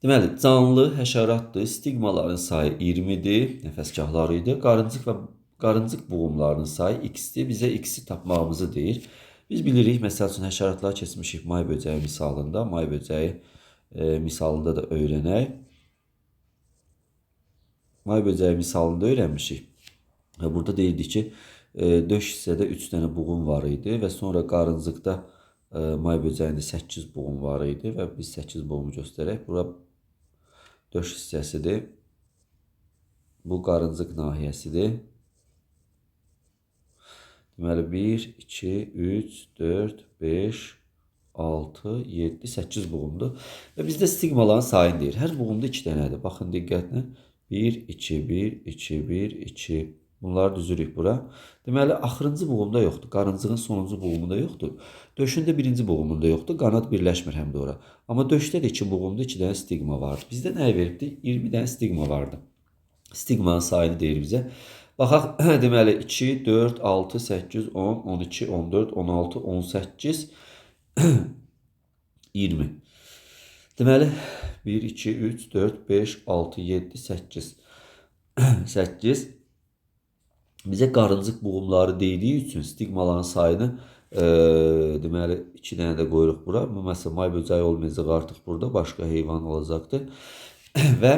Deməli, canlı həşəratdır. Stigmaların sayı 20-dir, nəfəsgahları idi. Qarıncıq buğumlarının sayı x-dir. Bizə x-i tapmağımızı deyir. Biz bilirik, məsəl üçün həşəratlar keçmişik may böcəyi misalında. May böcəyi misalında da öyrənək. May böcəyi misalında öyrənmişik. Burada deyildi ki, döş hissədə 3 dənə buğum var idi və sonra qarıncıqda may böcəyində 8 buğum var idi və biz 8 buğumu göstərək. Bura döş hissəsidir. Bu qarıncıq nahiyəsidir. Deməli 1, 2, 3, 4, 5, 6, 7, 8 buğumdur. Və bizdə stigmaların sayını deyir. Hər buğumda 2 dənədir. Baxın diqqətlə. 1, 2, 1, 2, 1, 2. Bunları düzürük bura. Deməli, axırıncı buğumda yoxdur. Qarıncığın sonuncu buğumunda yoxdur. Döşündə birinci buğumunda yoxdur. Qanad birləşmir həm də ora. Amma döşdə də 2 buğumda 2 dənə stigma vardı. Bizdə nəyə veribdi? 20 dənə stigma vardı. Stigmanın sayını deyir bizə. Baxaq, deməli 2, 4, 6, 8, 10, 12, 14, 16, 18, 20. Deməli 1, 2, 3, 4, 5, 6, 7, 8. 8. Bizə qarıncıq buğumları deydiyi üçün stigmaların sayını deməli 2 dənə də qoyuruq bura. Məsələn, may böcəyi olmayacaq artıq burada, başqa heyvan olacaqdır. Və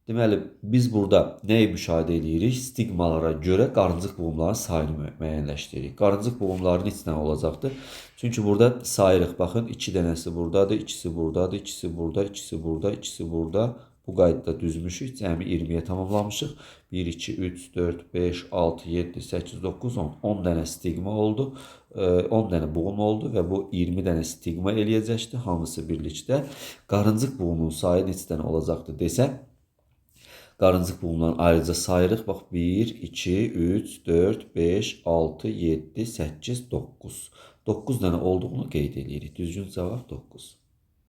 deməli biz burada nəyi müşahidə edirik? Stigmalara görə qarıncıq buğumların sayını müəyyənləşdiririk. Qarıncıq buğumların neçə dənə olacaqdır? Çünki burada sayırıq. Baxın, 2 dənəsi buradadır, ikisi buradadır, ikisi burada, ikisi burada, ikisi burada. Bu qaydada düzmüşük. Cəmi 20-yə tamamlamışıq. 1, 2, 3, 4, 5, 6, 7, 8, 9, 10. 10 dənə stigma oldu. 10 dənə buğum oldu və bu 20 dənə stigma eləyəcəkdir. Hamısı birlikdə. Qarıncıq buğumun sayı neçə dənə olacaqdır desə, qarıncıq buğumdan ayrıca sayırıq. Bax 1, 2, 3, 4, 5, 6, 7, 8, 9. 9 dənə olduğunu qeyd edirik. Düzgün cavab 9.